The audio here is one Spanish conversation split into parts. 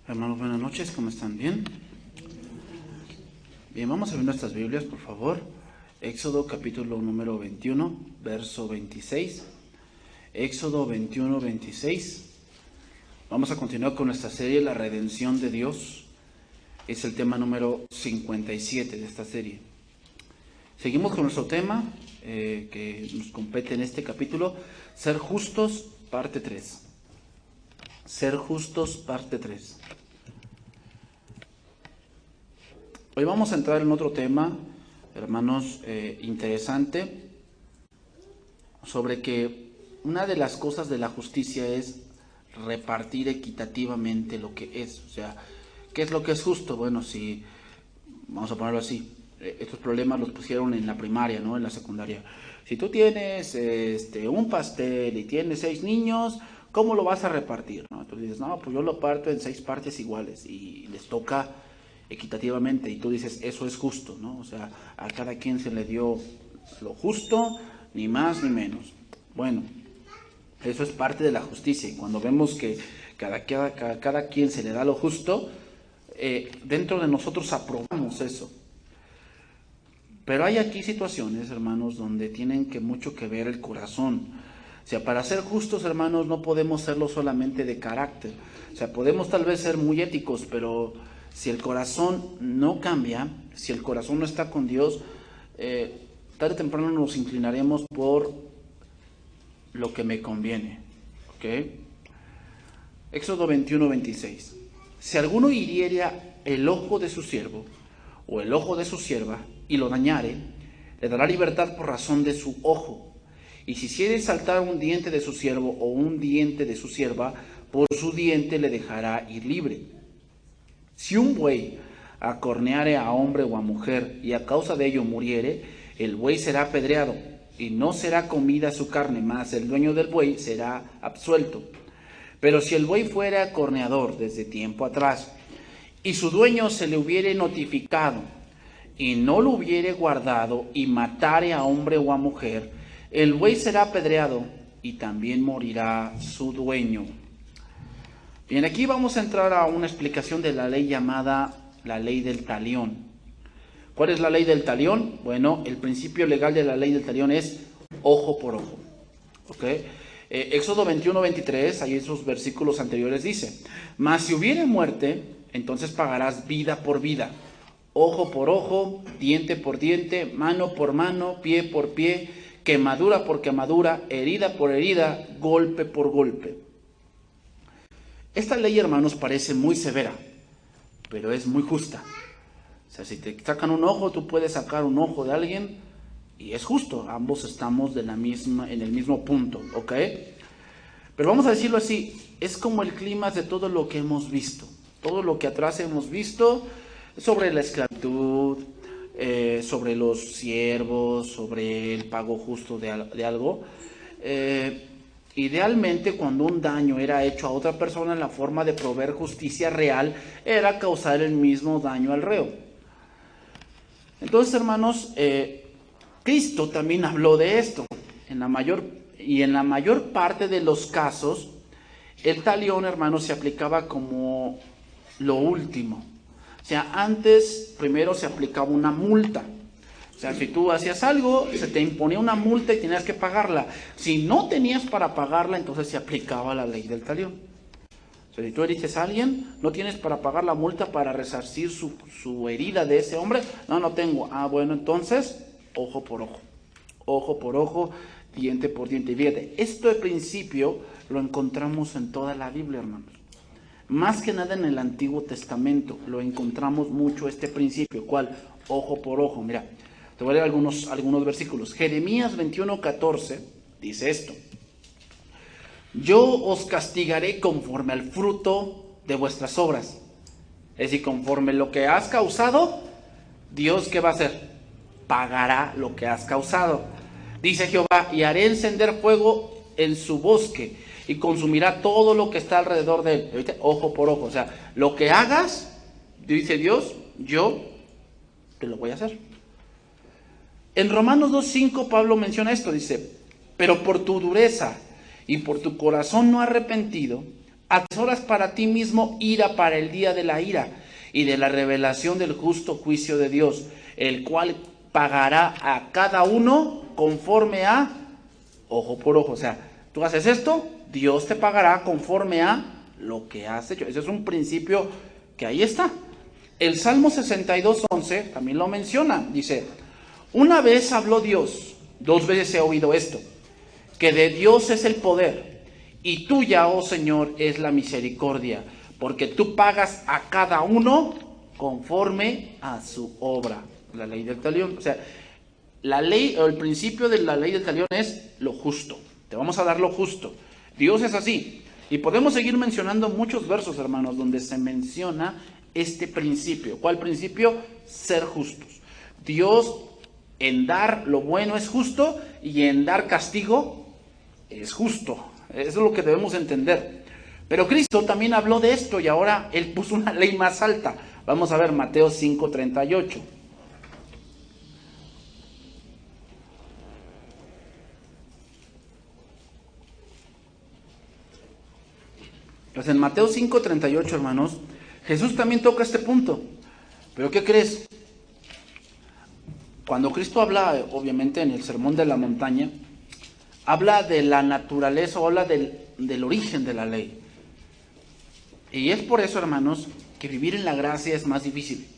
Hermanos, buenas noches, ¿cómo están? ¿Bien? Bien, vamos a ver nuestras Biblias, por favor. Éxodo capítulo número 21, verso 26. Éxodo 21, 26. Vamos a continuar con nuestra serie La Redención de Dios. Es el tema número 57 de esta serie. Seguimos con nuestro tema que nos compete en este capítulo, Ser justos, parte 3. Ser justos, parte 3. Hoy vamos a entrar en otro tema, hermanos, interesante, sobre que una de las cosas de la justicia es repartir equitativamente lo que es. O sea, ¿qué es lo que es justo? Bueno, si, vamos a ponerlo así, estos problemas los pusieron en la primaria, ¿no? En la secundaria. Si tú tienes un pastel y tienes 6 niños, ¿cómo lo vas a repartir? ¿No? Entonces dices, no, pues yo lo parto en 6 partes iguales y les toca equitativamente, y tú dices, eso es justo, ¿no? O sea, a cada quien se le dio lo justo, ni más ni menos. Bueno, eso es parte de la justicia, y cuando vemos que cada quien se le da lo justo, dentro de nosotros aprobamos eso. Pero hay aquí situaciones, hermanos, donde tienen mucho que ver el corazón. O sea, para ser justos, hermanos, no podemos serlo solamente de carácter. O sea, podemos tal vez ser muy éticos, pero si el corazón no cambia, si el corazón no está con Dios, tarde o temprano nos inclinaremos por lo que me conviene. ¿Ok? Éxodo 21, 26. Si alguno hiriera el ojo de su siervo o el ojo de su sierva y lo dañare, le dará libertad por razón de su ojo. Y si hiciere saltar un diente de su siervo o un diente de su sierva, por su diente le dejará ir libre. Si un buey acorneare a hombre o a mujer y a causa de ello muriere, el buey será apedreado y no será comida su carne, mas el dueño del buey será absuelto. Pero si el buey fuera acorneador desde tiempo atrás y su dueño se le hubiere notificado y no lo hubiere guardado y matare a hombre o a mujer, el buey será apedreado y también morirá su dueño. Bien, aquí vamos a entrar a una explicación de la ley llamada la ley del talión. ¿Cuál es la ley del talión? Bueno, el principio legal de la ley del talión es ojo por ojo. ¿Ok? Éxodo 21, 23, ahí esos versículos anteriores dice, mas si hubiere muerte, entonces pagarás vida por vida, ojo por ojo, diente por diente, mano por mano, pie por pie, quemadura por quemadura, herida por herida, golpe por golpe. Esta ley, hermanos, parece muy severa, pero es muy justa. O sea, si te sacan un ojo, tú puedes sacar un ojo de alguien y es justo. Ambos estamos en el mismo punto, ¿ok? Pero vamos a decirlo así, es como el clima de todo lo que hemos visto. Todo lo que atrás hemos visto sobre la esclavitud, sobre los siervos, sobre el pago justo de algo. Idealmente, cuando un daño era hecho a otra persona, la forma de proveer justicia real era causar el mismo daño al reo. Entonces, hermanos, Cristo también habló de esto. En la mayor parte de los casos, el talión, hermanos, se aplicaba como lo último. O sea, antes, primero se aplicaba una multa. O sea, si tú hacías algo, se te imponía una multa y tenías que pagarla. Si no tenías para pagarla, entonces se aplicaba la ley del talión. O sea, si tú herices a alguien, no tienes para pagar la multa para resarcir su herida de ese hombre. No tengo. Ah, bueno, entonces, ojo por ojo. Ojo por ojo, diente por diente. Fíjate, esto de principio lo encontramos en toda la Biblia, hermanos. Más que nada en el Antiguo Testamento lo encontramos mucho este principio. ¿Cuál? Ojo por ojo. Mira, te voy a leer algunos versículos. Jeremías 21, 14 dice esto. Yo os castigaré conforme al fruto de vuestras obras. Es decir, conforme lo que has causado, Dios, ¿qué va a hacer? Pagará lo que has causado. Dice Jehová, y haré encender fuego en su bosque y consumirá todo lo que está alrededor de él. ¿Viste? Ojo por ojo. O sea, lo que hagas, dice Dios, yo te lo voy a hacer. En Romanos 2:5 Pablo menciona esto, dice, pero por tu dureza y por tu corazón no arrepentido, Atesoras para ti mismo ira para el día de la ira y de la revelación del justo juicio de Dios, el cual pagará a cada uno conforme a ojo por ojo. O sea, tú haces esto, Dios te pagará conforme a lo que has hecho. Ese es un principio que ahí está. El Salmo 62:11 también lo menciona. Dice, una vez habló Dios, dos veces he oído esto, que de Dios es el poder, y tuya, oh Señor, es la misericordia, porque tú pagas a cada uno conforme a su obra. La ley del talión. O sea, la ley o el principio de la ley del talión es lo justo. Te vamos a dar lo justo. Dios es así. Y podemos seguir mencionando muchos versos, hermanos, donde se menciona este principio. ¿Cuál principio? Ser justos. Dios en dar lo bueno es justo y en dar castigo es justo. Eso es lo que debemos entender. Pero Cristo también habló de esto y ahora Él puso una ley más alta. Vamos a ver Mateo 5:38. Pues en Mateo 5:38, hermanos, Jesús también toca este punto. ¿Pero qué crees? Cuando Cristo habla, obviamente, en el Sermón de la Montaña, habla de la naturaleza, habla del origen de la ley. Y es por eso, hermanos, que vivir en la gracia es más difícil.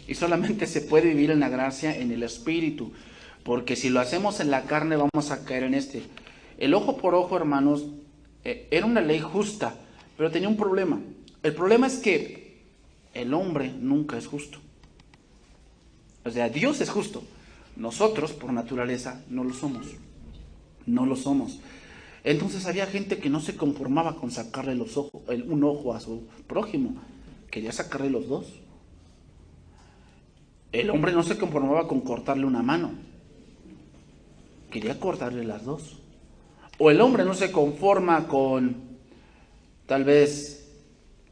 Y solamente se puede vivir en la gracia en el Espíritu. Porque si lo hacemos en la carne, vamos a caer en este. El ojo por ojo, hermanos, era una ley justa, pero tenía un problema. El problema es que el hombre nunca es justo. O sea, Dios es justo. Nosotros, por naturaleza, no lo somos. No lo somos. Entonces había gente que no se conformaba con sacarle un ojo a su prójimo. Quería sacarle los dos. El hombre no se conformaba con cortarle una mano. Quería cortarle las dos. O el hombre no se conforma con tal vez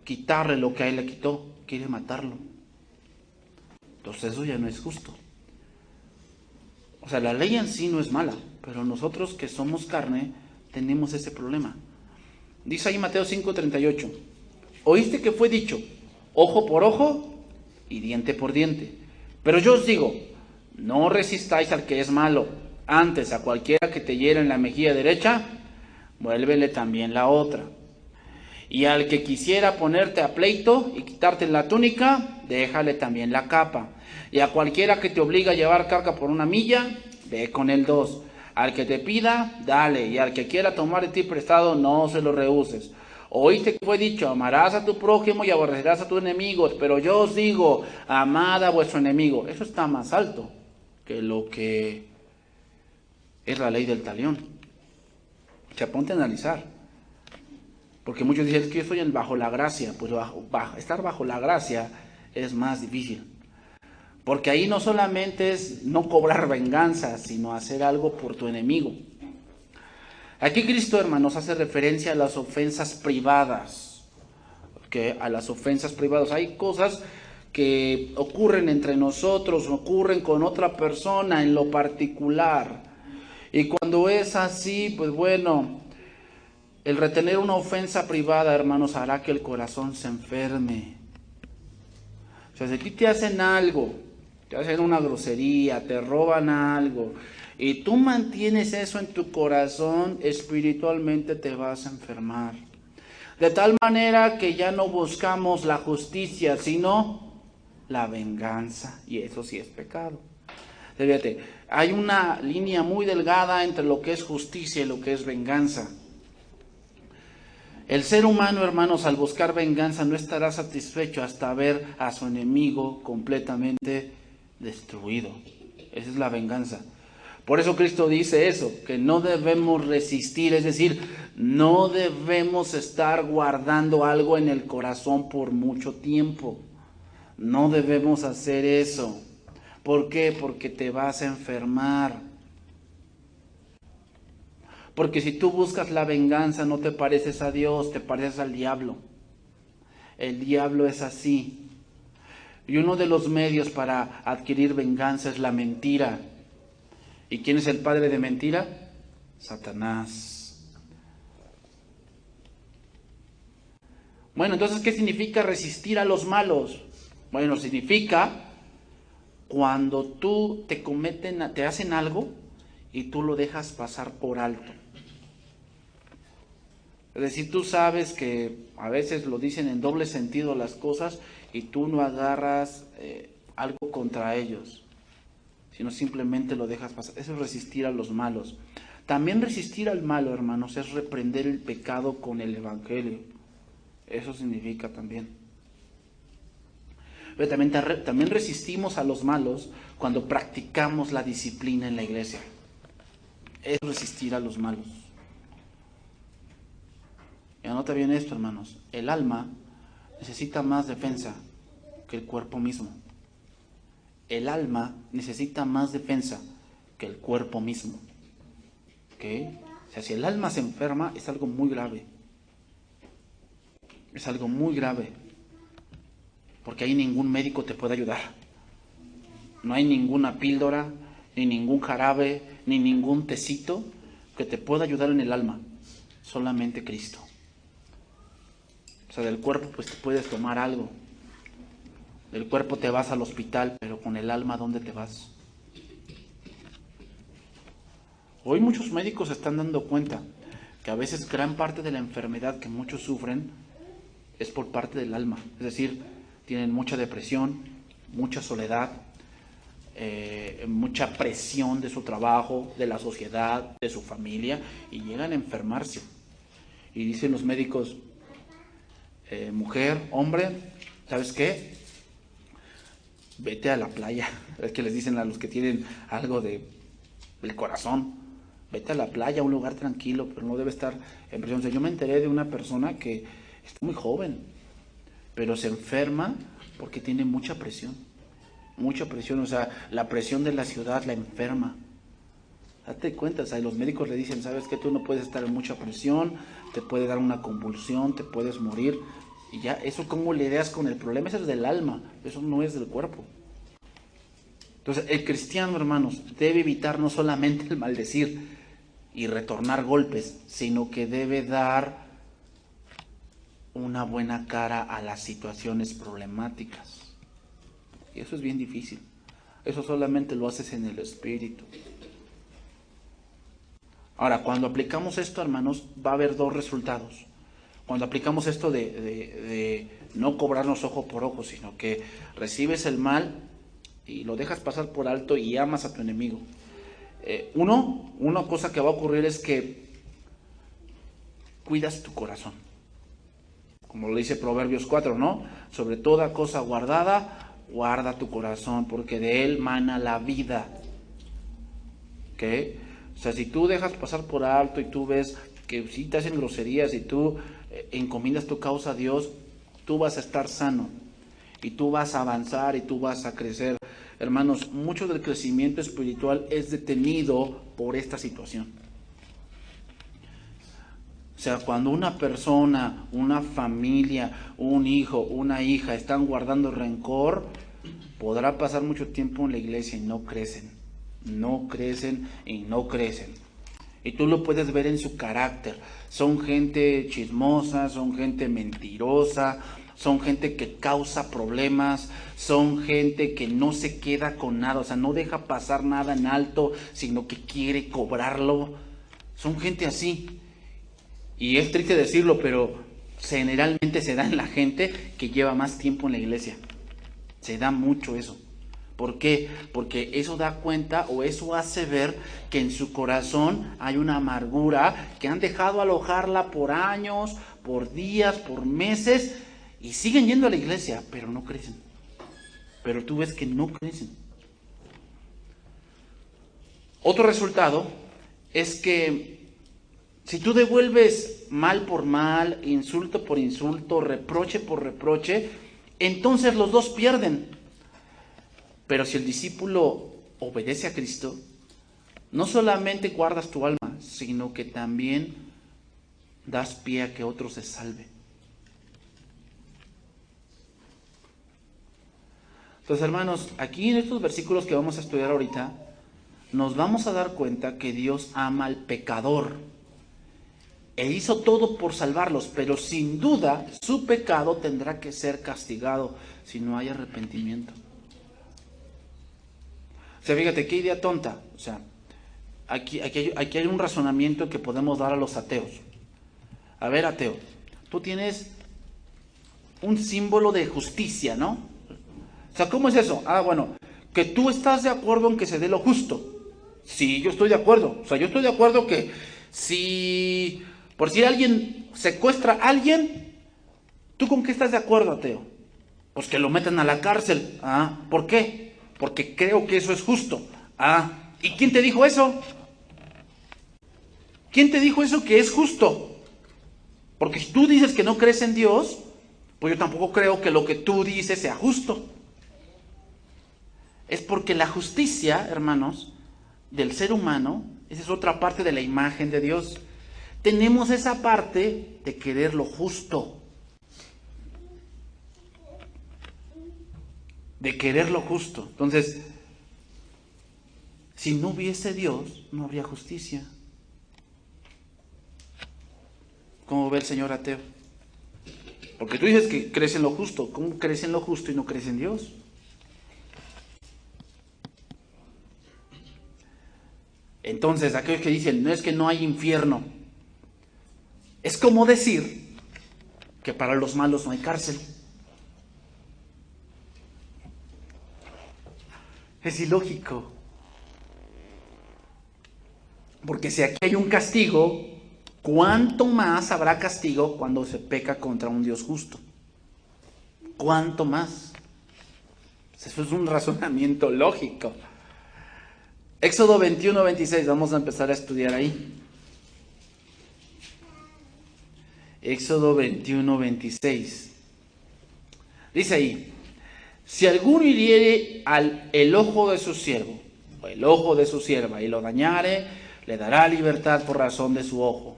quitarle lo que a él le quitó. Quiere matarlo. Entonces eso ya no es justo. O sea, la ley en sí no es mala, pero nosotros que somos carne tenemos ese problema. Dice ahí Mateo 5:38, oíste que fue dicho, ojo por ojo y diente por diente. Pero yo os digo, no resistáis al que es malo, antes a cualquiera que te hiera en la mejilla derecha, vuélvele también la otra. Y al que quisiera ponerte a pleito y quitarte la túnica, déjale también la capa. Y a cualquiera que te obliga a llevar carga por 1 milla, ve con él 2. Al que te pida, dale. Y al que quiera tomar de ti prestado, no se lo rehuses. Oíste que fue dicho, amarás a tu prójimo y aborrecerás a tus enemigos. Pero yo os digo, amad a vuestro enemigo. Eso está más alto que lo que es la ley del talión. O sea, ponte a analizar. Porque muchos dicen, es que yo estoy bajo la gracia. Pues estar bajo la gracia es más difícil. Porque ahí no solamente es no cobrar venganza, sino hacer algo por tu enemigo. Aquí Cristo, hermanos, hace referencia a las ofensas privadas. A las ofensas privadas. Hay cosas que ocurren entre nosotros, ocurren con otra persona en lo particular. Y cuando es así, pues bueno, el retener una ofensa privada, hermanos, hará que el corazón se enferme. O sea, si a ti te hacen algo, te hacen una grosería, te roban algo, y tú mantienes eso en tu corazón, espiritualmente te vas a enfermar. De tal manera que ya no buscamos la justicia, sino la venganza. Y eso sí es pecado. Fíjate, hay una línea muy delgada entre lo que es justicia y lo que es venganza. El ser humano, hermanos, al buscar venganza no estará satisfecho hasta ver a su enemigo completamente destruido. Esa es la venganza. Por eso Cristo dice eso, que no debemos resistir, es decir, no debemos estar guardando algo en el corazón por mucho tiempo. No debemos hacer eso. ¿Por qué? Porque te vas a enfermar. Porque si tú buscas la venganza, no te pareces a Dios, te pareces al diablo. El diablo es así. Y uno de los medios para adquirir venganza es la mentira. ¿Y quién es el padre de mentira? Satanás. Bueno, entonces, ¿qué significa resistir a los malos? Bueno, significa cuando tú te hacen algo y tú lo dejas pasar por alto. Es decir, tú sabes que a veces lo dicen en doble sentido las cosas y tú no agarras algo contra ellos, sino simplemente lo dejas pasar. Eso es resistir a los malos. También resistir al malo, hermanos, es reprender el pecado con el Evangelio. Eso significa también. Pero también resistimos a los malos cuando practicamos la disciplina en la iglesia. Es resistir a los malos. Y anota bien esto, hermanos. El alma necesita más defensa que el cuerpo mismo. El alma necesita más defensa que el cuerpo mismo. ¿Okay? O sea, si el alma se enferma, es algo muy grave. Es algo muy grave. Porque ahí ningún médico te puede ayudar. No hay ninguna píldora, ni ningún jarabe, ni ningún tecito que te pueda ayudar en el alma. Solamente Cristo. O sea, del cuerpo pues te puedes tomar algo. Del cuerpo te vas al hospital, pero con el alma, ¿dónde te vas? Hoy muchos médicos se están dando cuenta que a veces gran parte de la enfermedad que muchos sufren es por parte del alma. Es decir, tienen mucha depresión, mucha soledad, mucha presión de su trabajo, de la sociedad, de su familia, y llegan a enfermarse. Y dicen los médicos, mujer, hombre, ¿sabes qué? Vete a la playa. Es que les dicen a los que tienen algo del corazón, vete a la playa, a un lugar tranquilo, pero no debe estar en presión. O sea, yo me enteré de una persona que está muy joven, pero se enferma porque tiene mucha presión, o sea, la presión de la ciudad la enferma. Date cuenta, o sea, y los médicos le dicen, ¿sabes qué? Tú no puedes estar en mucha presión, te puede dar una convulsión, te puedes morir, y ya, eso cómo lidias con el problema, eso es del alma, eso no es del cuerpo. Entonces, el cristiano, hermanos, debe evitar no solamente el maldecir y retornar golpes, sino que debe dar una buena cara a las situaciones problemáticas. Y eso es bien difícil. Eso solamente lo haces en el Espíritu. Ahora, cuando aplicamos esto, hermanos, va a haber dos resultados. Cuando aplicamos esto de no cobrarnos ojo por ojo, sino que recibes el mal y lo dejas pasar por alto y amas a tu enemigo. Una cosa que va a ocurrir es que cuidas tu corazón. Como lo dice Proverbios 4, ¿no? Sobre toda cosa guardada, guarda tu corazón, porque de él mana la vida. ¿Ok? O sea, si tú dejas pasar por alto y tú ves que si te hacen groserías y tú encomiendas tu causa a Dios, tú vas a estar sano y tú vas a avanzar y tú vas a crecer. Hermanos, mucho del crecimiento espiritual es detenido por esta situación. O sea, cuando una persona, una familia, un hijo, una hija están guardando rencor, podrá pasar mucho tiempo en la iglesia y no crecen. No crecen y no crecen. Y tú lo puedes ver en su carácter. Son gente chismosa, son gente mentirosa, son gente que causa problemas, son gente que no se queda con nada, o sea, no deja pasar nada en alto, sino que quiere cobrarlo. Son gente así. Y es triste decirlo, pero generalmente se da en la gente que lleva más tiempo en la iglesia. Se da mucho eso. ¿Por qué? Porque eso da cuenta o eso hace ver que en su corazón hay una amargura que han dejado alojarla por años, por días, por meses y siguen yendo a la iglesia, pero no crecen. Pero tú ves que no crecen. Otro resultado es que si tú devuelves mal por mal, insulto por insulto, reproche por reproche, entonces los dos pierden. Pero si el discípulo obedece a Cristo, no solamente guardas tu alma, sino que también das pie a que otro se salve. Entonces, hermanos, aquí en estos versículos que vamos a estudiar ahorita, nos vamos a dar cuenta que Dios ama al pecador. e hizo todo por salvarlos, pero sin duda su pecado tendrá que ser castigado si no hay arrepentimiento. O sea, fíjate, qué idea tonta. O sea, aquí hay un razonamiento que podemos dar a los ateos. A ver, ateo, tú tienes un símbolo de justicia, ¿no? O sea, ¿cómo es eso? Ah, bueno, que tú estás de acuerdo en que se dé lo justo. Sí, yo estoy de acuerdo. O sea, yo estoy de acuerdo que si, por si alguien secuestra a alguien, ¿tú con qué estás de acuerdo, ateo? Pues que lo metan a la cárcel. Ah, ¿por qué? Porque creo que eso es justo. Ah, ¿y quién te dijo eso? ¿Quién te dijo eso que es justo? Porque si tú dices que no crees en Dios, pues yo tampoco creo que lo que tú dices sea justo. Es porque la justicia, hermanos, del ser humano, esa es otra parte de la imagen de Dios. Tenemos esa parte de querer lo justo. De querer lo justo. Entonces, si no hubiese Dios, no habría justicia. ¿Cómo ve el señor ateo? Porque tú dices que crees en lo justo. ¿Cómo crees en lo justo y no crees en Dios? Entonces, aquellos que dicen, no es que no hay infierno, es como decir que para los malos no hay cárcel. Es ilógico. Porque si aquí hay un castigo, ¿cuánto más habrá castigo cuando se peca contra un Dios justo? ¿Cuánto más? Eso es un razonamiento lógico. Éxodo 21, 26, vamos a empezar a estudiar ahí. Éxodo 21, 26. Dice ahí, si alguno hiriere el ojo de su siervo, o el ojo de su sierva, y lo dañare, le dará libertad por razón de su ojo.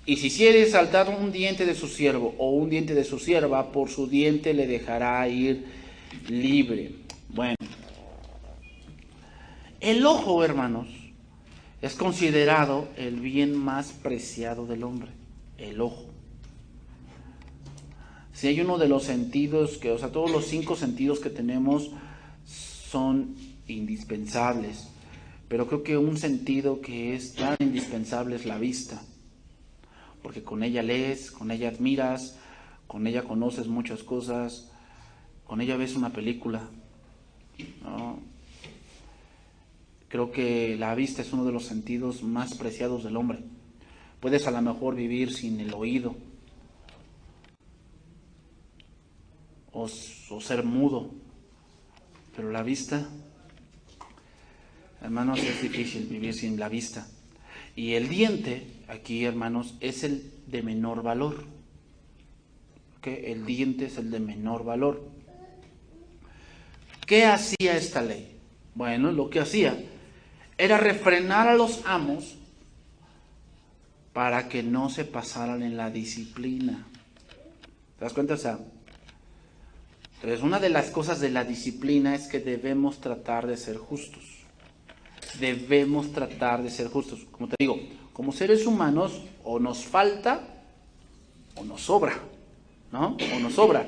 Y si hiciere saltar un diente de su siervo, o un diente de su sierva, por su diente le dejará ir libre. Bueno. El ojo, hermanos, es considerado el bien más preciado del hombre, el ojo. Si hay uno de los sentidos que, o sea, todos los 5 sentidos que tenemos son indispensables, pero creo que un sentido que es tan indispensable es la vista, porque con ella lees, con ella admiras, con ella conoces muchas cosas, con ella ves una película, ¿no? Creo que la vista es uno de los sentidos más preciados del hombre. Puedes a lo mejor vivir sin el oído o ser mudo, pero la vista, hermanos, es difícil vivir sin la vista. Y el diente, aquí, hermanos, es el de menor valor. ¿Okay? El diente es el de menor valor. ¿Qué hacía esta ley? Bueno, lo que hacía era refrenar a los amos para que no se pasaran en la disciplina. ¿Te das cuenta? O sea, entonces una de las cosas de la disciplina es que debemos tratar de ser justos. Debemos tratar de ser justos. Como te digo, como seres humanos o nos falta o nos sobra, ¿no? O nos sobra.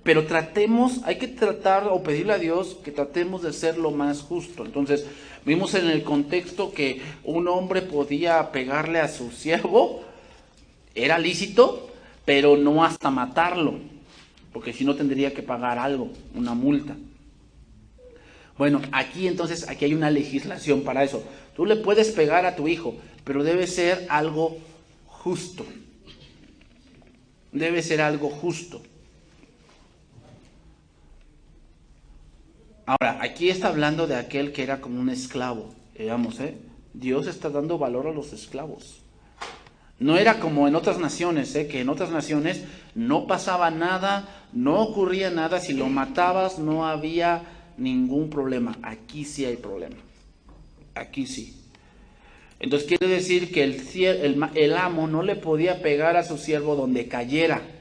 Pero tratemos, hay que tratar o pedirle a Dios que tratemos de ser lo más justo. Entonces, vimos en el contexto que un hombre podía pegarle a su siervo, era lícito, pero no hasta matarlo, porque si no tendría que pagar algo, una multa. Bueno, aquí entonces, aquí hay una legislación para eso. Tú le puedes pegar a tu hijo, pero debe ser algo justo. Debe ser algo justo. Ahora, aquí está hablando de aquel que era como un esclavo. Veamos, Dios está dando valor a los esclavos. No era como en otras naciones, que en otras naciones no pasaba nada, no ocurría nada, si lo matabas no había ningún problema. Aquí sí hay problema. Aquí sí. Entonces quiere decir que el amo no le podía pegar a su siervo donde cayera.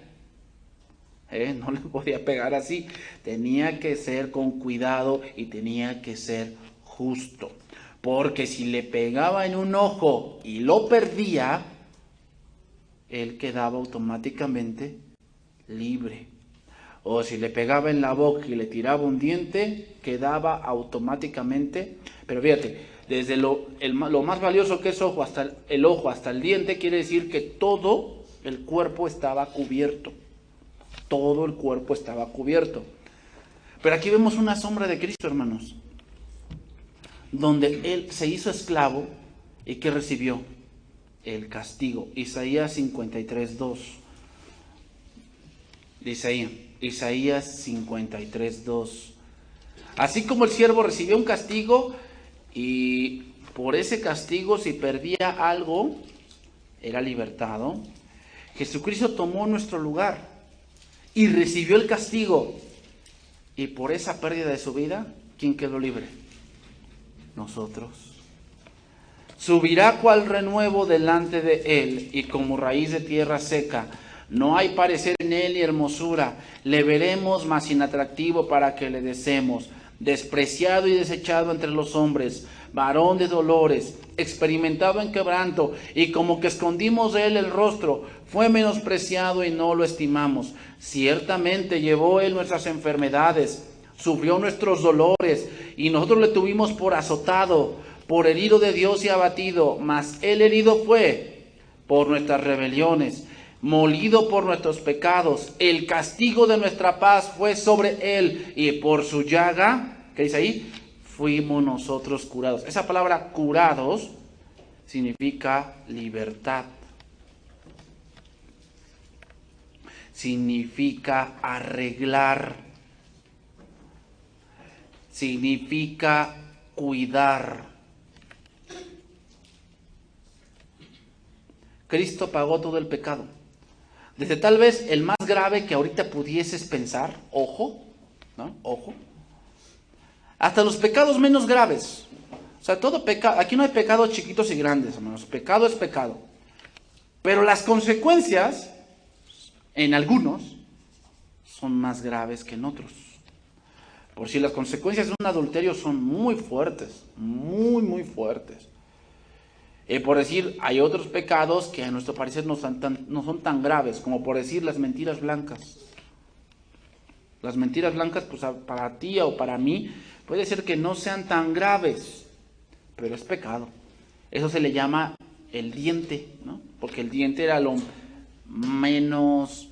No le podía pegar así, tenía que ser con cuidado y tenía que ser justo, porque si le pegaba en un ojo y lo perdía, él quedaba automáticamente libre. O si le pegaba en la boca y le tiraba un diente, quedaba automáticamente. Pero fíjate, desde lo más valioso que es el ojo hasta el diente, quiere decir que todo el cuerpo estaba cubierto. Todo el cuerpo estaba cubierto. Pero aquí vemos una sombra de Cristo, hermanos, donde él se hizo esclavo y que recibió el castigo. Isaías 53:2. Isaías 53:2. Así como el siervo recibió un castigo y por ese castigo, si perdía algo, era libertado, Jesucristo tomó nuestro lugar y recibió el castigo. Y por esa pérdida de su vida, ¿quién quedó libre? Nosotros. Subirá cual renuevo delante de él y como raíz de tierra seca. No hay parecer en él ni hermosura. Le veremos más inatractivo para que le deseemos. Despreciado y desechado entre los hombres, varón de dolores, experimentado en quebranto, y como que escondimos de él el rostro, fue menospreciado y no lo estimamos. Ciertamente llevó él nuestras enfermedades, sufrió nuestros dolores, y nosotros le tuvimos por azotado, por herido de Dios y abatido. Mas él herido fue por nuestras rebeliones, molido por nuestros pecados. El castigo de nuestra paz fue sobre él, y por su llaga, ¿qué dice ahí? Fuimos nosotros curados. Esa palabra curados significa libertad. Significa arreglar. Significa cuidar. Cristo pagó todo el pecado. Desde tal vez el más grave que ahorita pudieses pensar, ojo, ¿no? Ojo, hasta los pecados menos graves. O sea, todo pecado, aquí no hay pecados chiquitos y grandes, hermanos. Pecado es pecado. Pero las consecuencias, en algunos, son más graves que en otros. Por si las consecuencias de un adulterio son muy fuertes, muy, muy fuertes. Por decir, hay otros pecados que a nuestro parecer no son tan graves, como por decir las mentiras blancas. Las mentiras blancas, pues para ti o para mí, puede ser que no sean tan graves, pero es pecado. Eso se le llama el diente, ¿no? Porque el diente era lo menos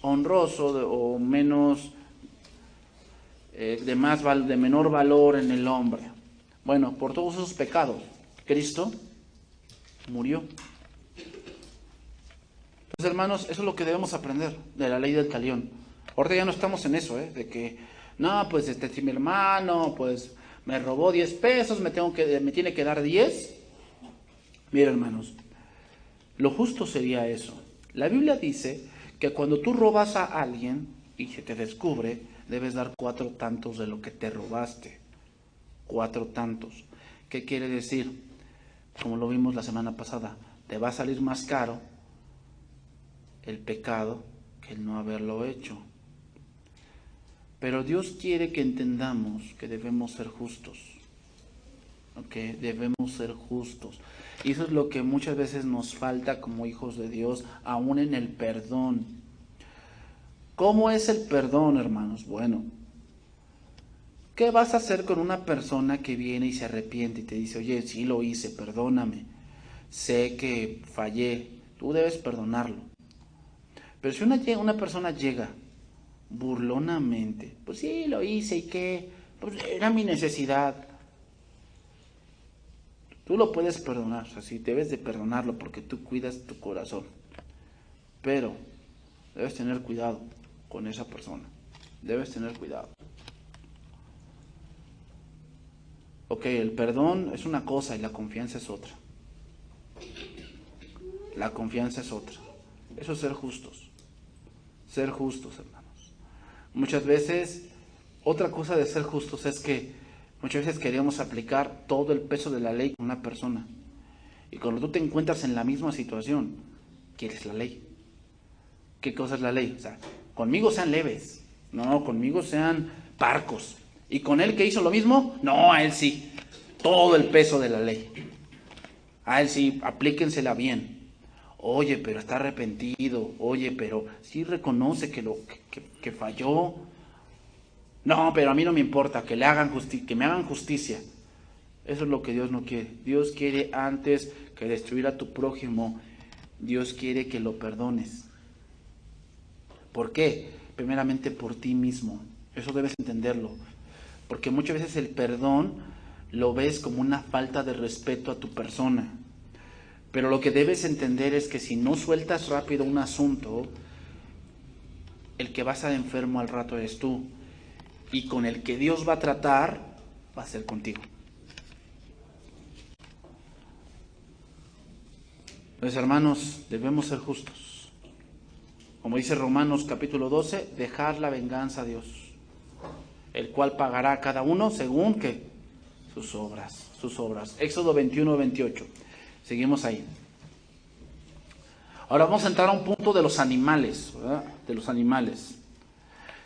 honroso o menos de menor valor en el hombre. Bueno, por todos esos pecados, Cristo murió. Entonces, hermanos, eso es lo que debemos aprender de la ley del talión. Ahorita ya no estamos en eso, de que, no, pues si mi hermano, pues me robó 10 pesos, me tiene que dar 10. Mira, hermanos, lo justo sería eso. La Biblia dice que cuando tú robas a alguien y se te descubre, debes dar 4 tantos de lo que te robaste. 4 tantos. ¿Qué quiere decir? Como lo vimos la semana pasada, te va a salir más caro el pecado que el no haberlo hecho. Pero Dios quiere que entendamos que debemos ser justos. ¿Ok? Debemos ser justos. Y eso es lo que muchas veces nos falta como hijos de Dios, aún en el perdón. ¿Cómo es el perdón, hermanos? Bueno, ¿qué vas a hacer con una persona que viene y se arrepiente y te dice, oye, sí lo hice, perdóname, sé que fallé, tú debes perdonarlo? Pero si una persona llega burlonamente, pues sí, lo hice y qué, pues era mi necesidad. Tú lo puedes perdonar, o sea, sí, debes de perdonarlo porque tú cuidas tu corazón. Pero debes tener cuidado con esa persona, debes tener cuidado. Ok, el perdón es una cosa y la confianza es otra. La confianza es otra. Eso es ser justos. Ser justos, hermanos. Muchas veces, otra cosa de ser justos es que muchas veces queremos aplicar todo el peso de la ley con una persona. Y cuando tú te encuentras en la misma situación, quieres la ley. ¿Qué cosa es la ley? O sea, conmigo sean leves. No, conmigo sean parcos. ¿Y con él que hizo lo mismo? No, a él sí. Todo el peso de la ley. A él sí, aplíquensela bien. Oye, pero está arrepentido. Oye, pero sí reconoce que falló. No, pero a mí no me importa, que que me hagan justicia. Eso es lo que Dios no quiere. Dios quiere, antes que destruir a tu prójimo, Dios quiere que lo perdones. ¿Por qué? Primeramente por ti mismo. Eso debes entenderlo. Porque muchas veces el perdón lo ves como una falta de respeto a tu persona. Pero lo que debes entender es que si no sueltas rápido un asunto, el que va a estar enfermo al rato eres tú. Y con el que Dios va a tratar, va a ser contigo. Pues hermanos, debemos ser justos. Como dice Romanos capítulo 12, dejar la venganza a Dios, el cual pagará a cada uno según que sus obras. Éxodo 21, 28. Seguimos ahí. Ahora vamos a entrar a un punto de los animales, ¿verdad? De los animales.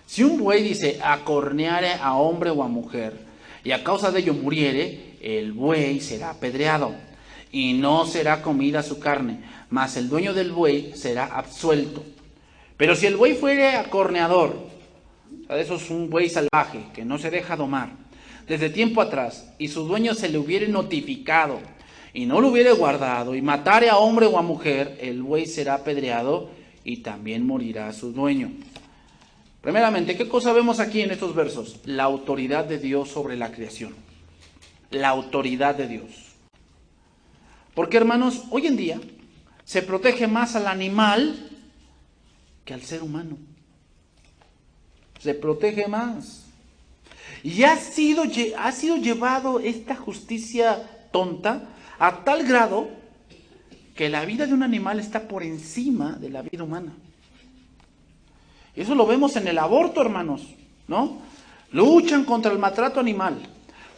Si un buey dice acorneare a hombre o a mujer, y a causa de ello muriere, el buey será apedreado, y no será comida su carne, mas el dueño del buey será absuelto. Pero si el buey fuere acorneador, eso es un buey salvaje que no se deja domar, desde tiempo atrás, y su dueño se le hubiere notificado, y no lo hubiere guardado, y matare a hombre o a mujer, el buey será apedreado, y también morirá su dueño. Primeramente, ¿qué cosa vemos aquí en estos versos? La autoridad de Dios sobre la creación. La autoridad de Dios. Porque, hermanos, hoy en día se protege más al animal que al ser humano. Se protege más. Y ha sido llevado esta justicia tonta a tal grado que la vida de un animal está por encima de la vida humana. Eso lo vemos en el aborto, hermanos, ¿no? Luchan contra el maltrato animal,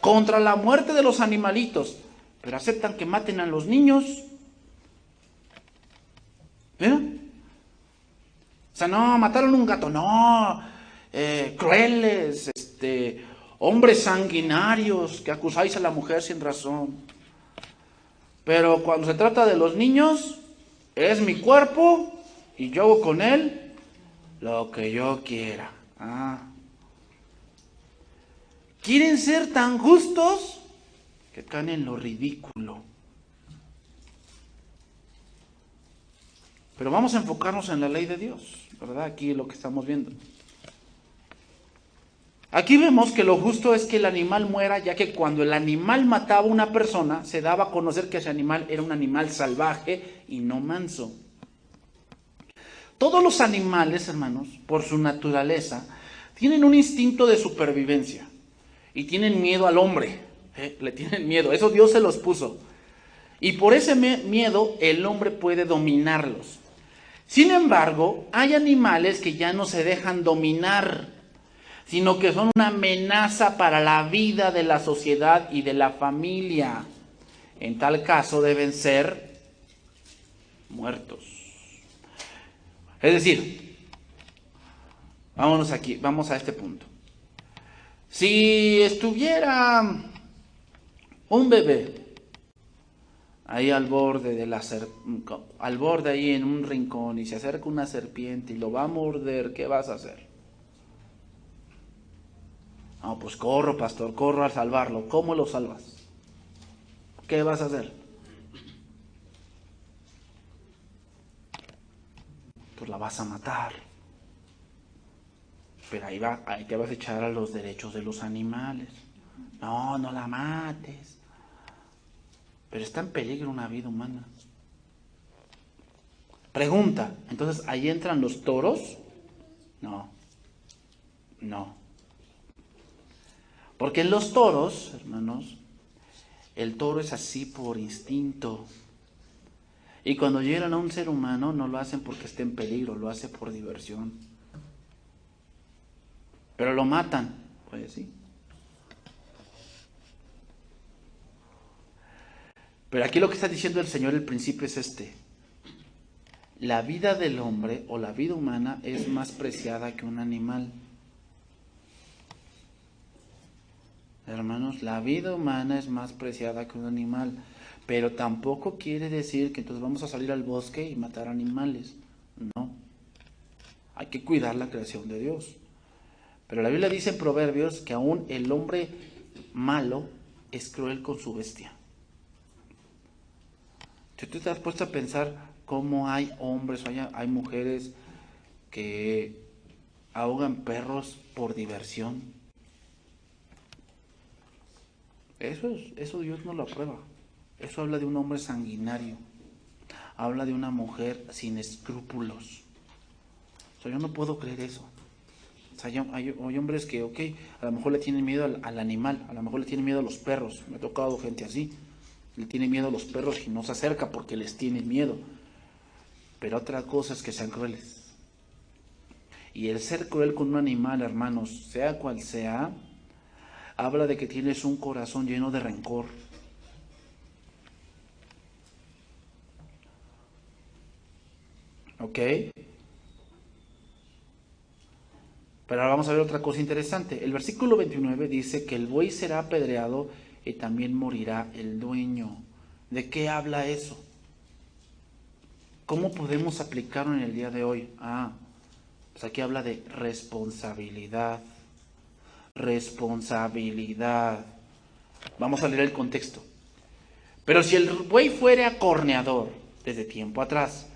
contra la muerte de los animalitos, pero aceptan que maten a los niños. ¿Eh? O sea, no, mataron un gato, no, crueles, hombres sanguinarios que acusáis a la mujer sin razón. Pero cuando se trata de los niños, es mi cuerpo y yo hago con él lo que yo quiera. Quieren ser tan justos que caen en lo ridículo. Pero vamos a enfocarnos en la ley de Dios, ¿verdad? Aquí es lo que estamos viendo. Aquí vemos que lo justo es que el animal muera, ya que cuando el animal mataba a una persona, se daba a conocer que ese animal era un animal salvaje y no manso. Todos los animales, hermanos, por su naturaleza, tienen un instinto de supervivencia y tienen miedo al hombre. Le tienen miedo, eso Dios se los puso. Y por ese miedo el hombre puede dominarlos. Sin embargo, hay animales que ya no se dejan dominar, sino que son una amenaza para la vida de la sociedad y de la familia. En tal caso deben ser muertos. Es decir, vámonos aquí, vamos a este punto. Si estuviera un bebé ahí al borde al borde ahí en un rincón y se acerca una serpiente y lo va a morder, ¿qué vas a hacer? No, pues corro, pastor, corro a salvarlo. ¿Cómo lo salvas? ¿Qué vas a hacer? Pues la vas a matar. Pero ahí te vas a echar a los derechos de los animales. No, no la mates. Pero está en peligro una vida humana. Pregunta, entonces, ¿ahí entran los toros? No. Porque en los toros, hermanos, el toro es así por instinto. Y cuando llegan a un ser humano, no lo hacen porque esté en peligro, lo hace por diversión. Pero lo matan, pues sí. Pero aquí lo que está diciendo el Señor, el principio es este. La vida del hombre o la vida humana es más preciada que un animal. Hermanos, la vida humana es más preciada que un animal. Pero tampoco quiere decir que entonces vamos a salir al bosque y matar animales. No. Hay que cuidar la creación de Dios. Pero la Biblia dice en Proverbios que aún el hombre malo es cruel con su bestia. Si tú te has puesto a pensar cómo hay hombres o hay mujeres que ahogan perros por diversión, eso Dios no lo aprueba. Eso habla de un hombre sanguinario. Habla de una mujer sin escrúpulos. O sea, yo no puedo creer eso. O sea, hay hombres que, ok, a lo mejor le tienen miedo al animal, a lo mejor le tienen miedo a los perros. Me ha tocado gente así. Le tiene miedo a los perros y no se acerca porque les tiene miedo. Pero otra cosa es que sean crueles. Y el ser cruel con un animal, hermanos, sea cual sea, habla de que tienes un corazón lleno de rencor. ¿Ok? Pero ahora vamos a ver otra cosa interesante. El versículo 29 dice que el buey será apedreado y también morirá el dueño. ¿De qué habla eso? ¿Cómo podemos aplicarlo en el día de hoy? Pues aquí habla de responsabilidad. Responsabilidad. Vamos a leer el contexto. Pero si el buey fuere acorneador desde tiempo atrás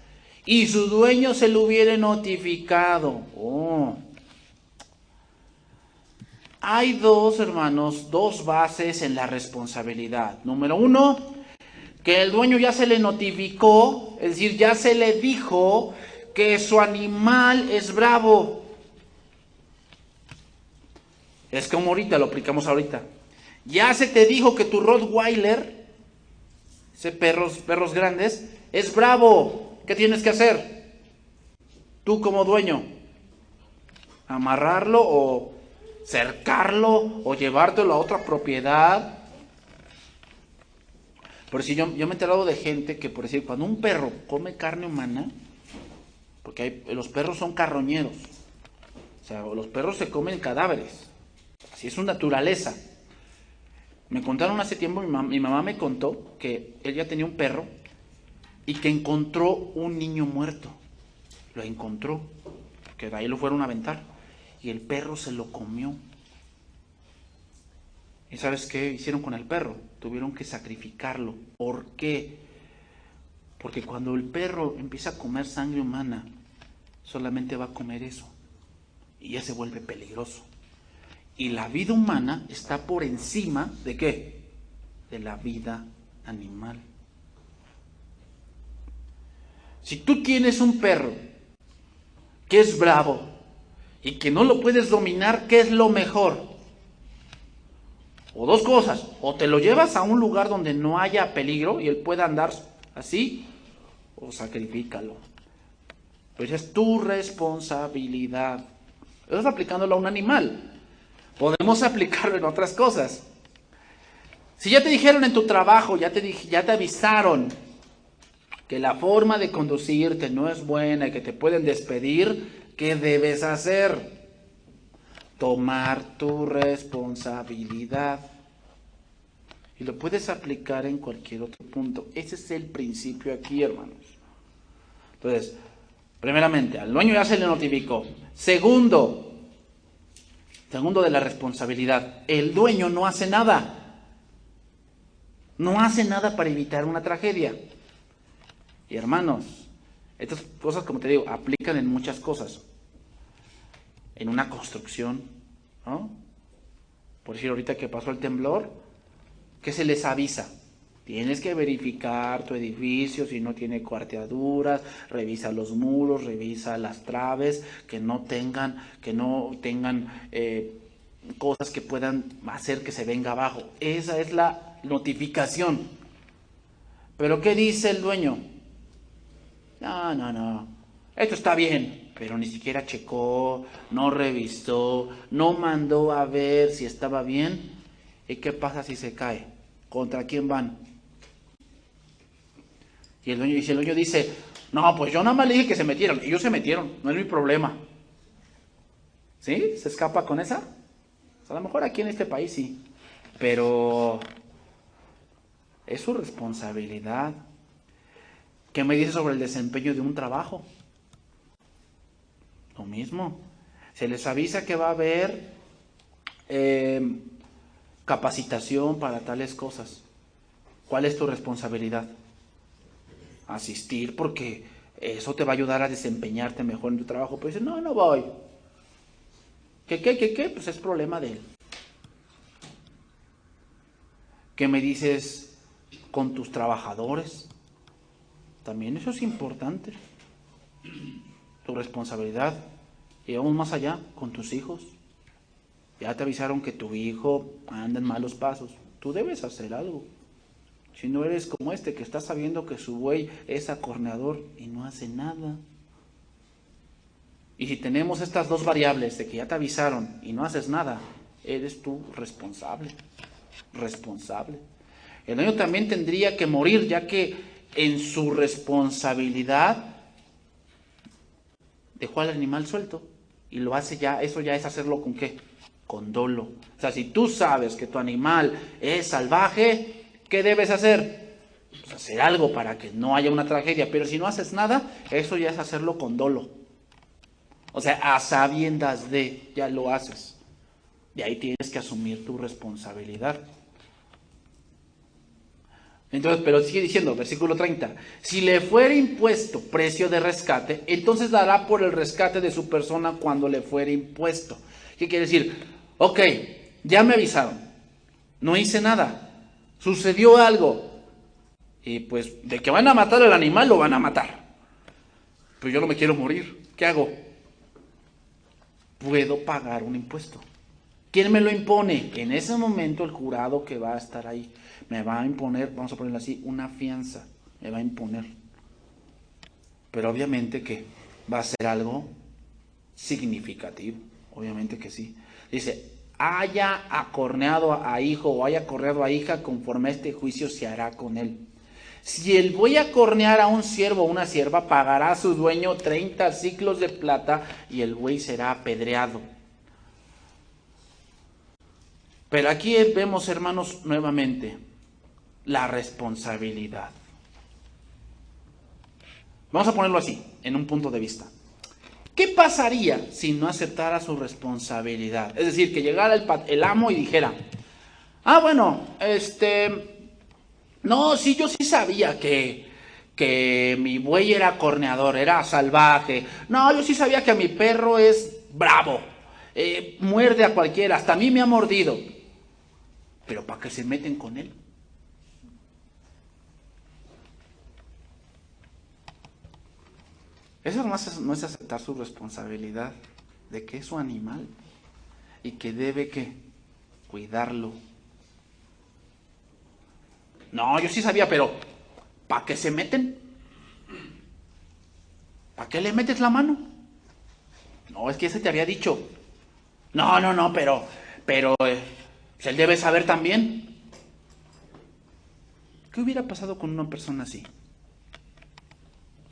y su dueño se lo hubiere notificado. Hay dos, hermanos, dos bases en la responsabilidad. Número uno, que el dueño ya se le notificó, es decir, ya se le dijo que su animal es bravo. Es como ahorita, lo aplicamos ahorita. Ya se te dijo que tu Rottweiler, ese perros grandes, es bravo. ¿Qué tienes que hacer? Tú como dueño, amarrarlo o cercarlo o llevártelo a otra propiedad. Por si yo me he enterado de gente que, por decir, cuando un perro come carne humana, porque los perros son carroñeros, o sea, los perros se comen cadáveres, así es su naturaleza. Me contaron hace tiempo, mi mamá me contó que él ya tenía un perro y que encontró un niño muerto. Lo encontró, que de ahí lo fueron a aventar, y el perro se lo comió. ¿Y sabes qué hicieron con el perro? Tuvieron que sacrificarlo. ¿Por qué? Porque cuando el perro empieza a comer sangre humana, solamente va a comer eso. Y ya se vuelve peligroso. Y la vida humana está por encima ¿de qué? De la vida animal. Si tú tienes un perro que es bravo y que no lo puedes dominar, ¿qué es lo mejor? O dos cosas, o te lo llevas a un lugar donde no haya peligro y él pueda andar así, o sacrifícalo. Pero es tu responsabilidad. Estás aplicándolo a un animal. Podemos aplicarlo en otras cosas. Si ya te dijeron en tu trabajo, ya te avisaron que la forma de conducirte no es buena y que te pueden despedir, ¿qué debes hacer? Tomar tu responsabilidad. Y lo puedes aplicar en cualquier otro punto. Ese es el principio aquí, hermanos. Entonces, primeramente, al dueño ya se le notificó. Segundo de la responsabilidad, el dueño no hace nada. No hace nada para evitar una tragedia. Y hermanos, estas cosas, como te digo, aplican en muchas cosas. En una construcción, ¿no? Por decir, ahorita que pasó el temblor, ¿qué se les avisa? Tienes que verificar tu edificio, si no tiene cuarteaduras, revisa los muros, revisa las traves, que no tengan cosas que puedan hacer que se venga abajo. Esa es la notificación. ¿Pero qué dice el dueño? No, esto está bien, pero ni siquiera checó, no revisó, no mandó a ver si estaba bien. ¿Y qué pasa si se cae? ¿Contra quién van? Y si el dueño dice, no, pues yo nada más le dije que se metieron, ellos se metieron, no es mi problema. ¿Sí? ¿Se escapa con esa? O sea, a lo mejor aquí en este país sí, pero es su responsabilidad. ¿Qué me dice sobre el desempeño de un trabajo? Lo mismo. Se les avisa que va a haber capacitación para tales cosas. ¿Cuál es tu responsabilidad? Asistir, porque eso te va a ayudar a desempeñarte mejor en tu trabajo. Pero dice, no, no voy. ¿Qué? Pues es problema de él. ¿Qué me dices con tus trabajadores? También eso es importante. Tu responsabilidad. Y vamos más allá, con tus hijos. Ya te avisaron que tu hijo anda en malos pasos. Tú debes hacer algo. Si no eres como este que está sabiendo que su buey es acorneador y no hace nada. Y si tenemos estas dos variables de que ya te avisaron y no haces nada, eres tú responsable. Responsable. El dueño también tendría que morir, ya que en su responsabilidad dejó al animal suelto y lo hace ya, eso ya es hacerlo con ¿qué? Con dolo. O sea, si tú sabes que tu animal es salvaje, ¿qué debes hacer? Pues hacer algo para que no haya una tragedia, pero si no haces nada, eso ya es hacerlo con dolo. O sea, a sabiendas de, ya lo haces. De ahí tienes que asumir tu responsabilidad. Entonces, pero sigue diciendo, versículo 30, si le fuere impuesto precio de rescate, entonces dará por el rescate de su persona cuando le fuere impuesto. ¿Qué quiere decir? Ok, ya me avisaron, no hice nada, sucedió algo, y pues de que van a matar al animal, lo van a matar. Pero yo no me quiero morir, ¿qué hago? Puedo pagar un impuesto. ¿Quién me lo impone? En ese momento el jurado que va a estar ahí me va a imponer, vamos a ponerlo así, una fianza, me va a imponer. Pero obviamente que va a ser algo significativo, obviamente que sí. Dice, haya acorneado a hijo o haya acorneado a hija, conforme a este juicio se hará con él. Si el buey acornear a un siervo o una sierva, pagará a su dueño 30 siclos de plata y el buey será apedreado. Pero aquí vemos, hermanos, nuevamente la responsabilidad. Vamos a ponerlo así, en un punto de vista. ¿Qué pasaría si no aceptara su responsabilidad? Es decir, que llegara el amo y dijera, bueno, no, sí, yo sí sabía que mi buey era corneador, era salvaje. No, yo sí sabía que mi perro es bravo, muerde a cualquiera, hasta a mí me ha mordido. Pero ¿para qué se meten con él? Eso no es aceptar su responsabilidad de que es su animal y que debe que cuidarlo. No, yo sí sabía, pero ¿para qué se meten? ¿Para qué le metes la mano? No, es que ese te había dicho. No, pero pues él debe saber también. ¿Qué hubiera pasado con una persona así?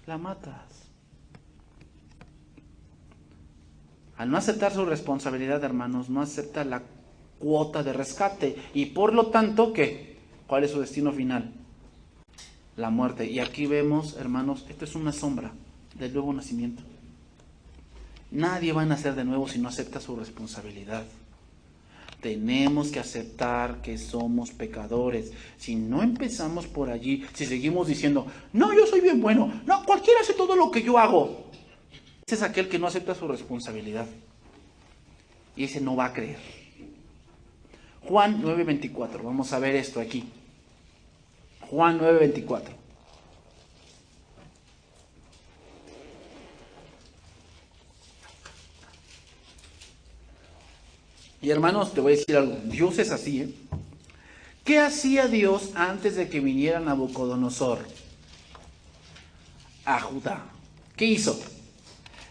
La matas. Al no aceptar su responsabilidad, hermanos, no acepta la cuota de rescate. Y por lo tanto, ¿qué? ¿Cuál es su destino final? La muerte. Y aquí vemos, hermanos, esto es una sombra del nuevo nacimiento. Nadie va a nacer de nuevo si no acepta su responsabilidad. Tenemos que aceptar que somos pecadores. Si no empezamos por allí, si seguimos diciendo, no, yo soy bien bueno, no, cualquiera hace todo lo que yo hago. Ese es aquel que no acepta su responsabilidad. Y ese no va a creer. Juan 9:24, vamos a ver esto aquí. Juan 9:24. Y hermanos, te voy a decir algo. Dios es así, ¿eh? ¿Qué hacía Dios antes de que viniera Nabucodonosor a Judá? ¿Qué hizo?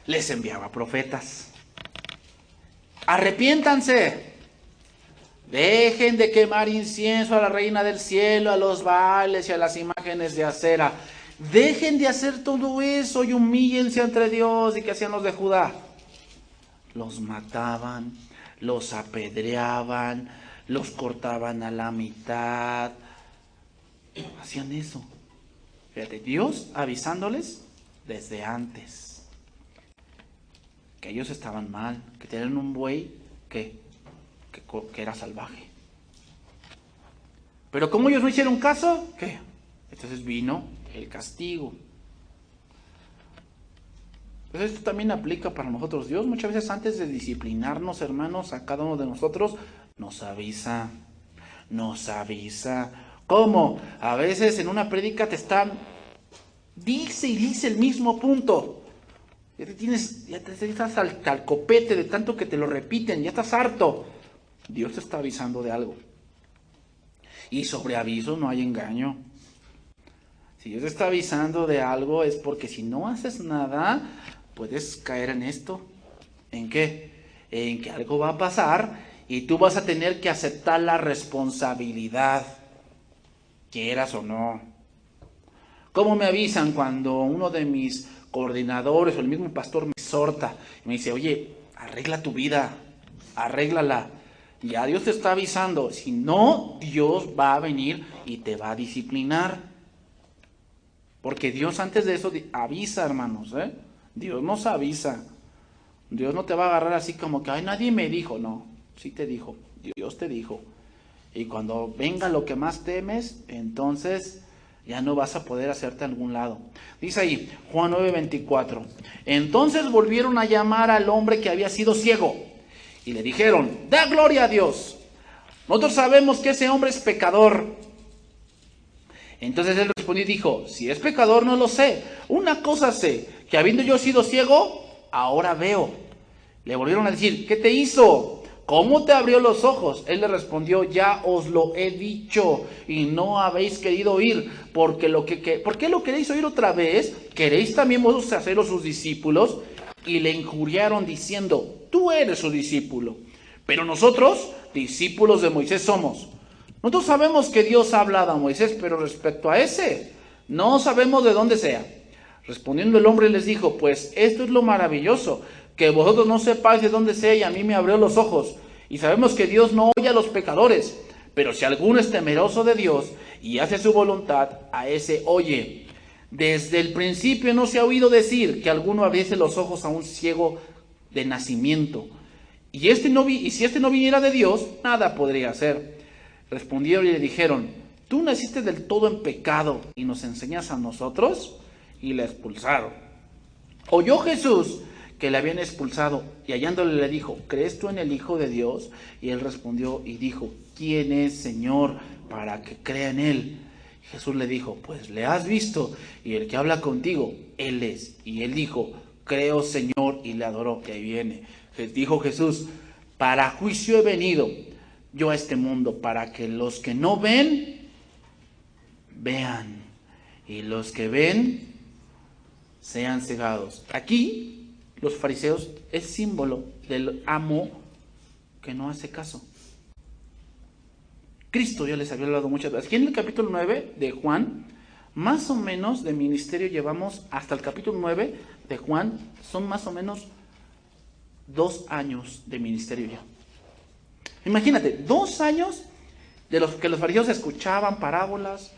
Les enviaba profetas. Arrepiéntanse. Dejen de quemar incienso a la reina del cielo, a los baales y a las imágenes de acera. Dejen de hacer todo eso y humíllense ante Dios. ¿Y qué hacían los de Judá? Los mataban, los apedreaban, los cortaban a la mitad. hacían eso. Fíjate, Dios avisándoles desde antes que ellos estaban mal, que tenían un buey que era salvaje. Pero como ellos no hicieron caso, ¿qué? Entonces vino el castigo. Entonces esto también aplica para nosotros. Dios muchas veces antes de disciplinarnos, hermanos, a cada uno de nosotros, nos avisa. ¿Cómo? A veces en una prédica te están, dice y dice el mismo punto. Ya estás al copete de tanto que te lo repiten, ya estás harto. Dios te está avisando de algo. Y sobre aviso no hay engaño. Si Dios te está avisando de algo es porque si no haces nada, puedes caer en esto. ¿En qué? En que algo va a pasar y tú vas a tener que aceptar la responsabilidad, quieras o no. ¿Cómo me avisan cuando uno de mis coordinadores o el mismo pastor me exhorta y me dice, oye, arregla tu vida, arréglala? Ya Dios te está avisando, si no, Dios va a venir y te va a disciplinar. Porque Dios antes de eso avisa, hermanos, Dios nos avisa. Dios no te va a agarrar así como que, ay, nadie me dijo. No, sí te dijo, Dios te dijo. Y cuando venga lo que más temes, entonces ya no vas a poder hacerte a algún lado. Dice ahí, Juan 9:24. Entonces volvieron a llamar al hombre que había sido ciego. Y le dijeron, da gloria a Dios. Nosotros sabemos que ese hombre es pecador. Entonces él respondió y dijo, si es pecador no lo sé. Una cosa sé, que habiendo yo sido ciego, ahora veo. Le volvieron a decir, ¿qué te hizo? ¿Cómo te abrió los ojos? Él le respondió, ya os lo he dicho y no habéis querido oír. ¿Por qué lo queréis oír otra vez? ¿Queréis también vosotros haceros sus discípulos? Y le injuriaron diciendo, tú eres su discípulo. Pero nosotros, discípulos de Moisés somos. Nosotros sabemos que Dios ha hablado a Moisés, pero respecto a ese, no sabemos de dónde sea. Respondiendo el hombre les dijo, pues esto es lo maravilloso, que vosotros no sepáis de dónde sea y a mí me abrió los ojos. Y sabemos que Dios no oye a los pecadores, pero si alguno es temeroso de Dios y hace su voluntad, a ese oye. Desde el principio no se ha oído decir que alguno abriese los ojos a un ciego de nacimiento. Y si este no viniera de Dios, nada podría hacer. Respondieron y le dijeron, ¿tú naciste del todo en pecado y nos enseñas a nosotros? Y le expulsaron. Oyó Jesús que le habían expulsado y hallándole le dijo, ¿crees tú en el Hijo de Dios? Y él respondió y dijo, ¿quién es, Señor, para que crea en él? Jesús le dijo, pues le has visto y el que habla contigo, él es. Y él dijo, creo, Señor, y le adoró. Y ahí viene. Dijo Jesús, para juicio he venido yo a este mundo, para que los que no ven, vean, y los que ven, sean cegados. Aquí, los fariseos es símbolo del amo que no hace caso. Cristo ya les había hablado muchas veces. Aquí en el capítulo 9 de Juan, más o menos de ministerio llevamos hasta el capítulo 9 de Juan, son más o menos 2 años de ministerio ya. Imagínate, 2 años de los que los fariseos escuchaban parábolas,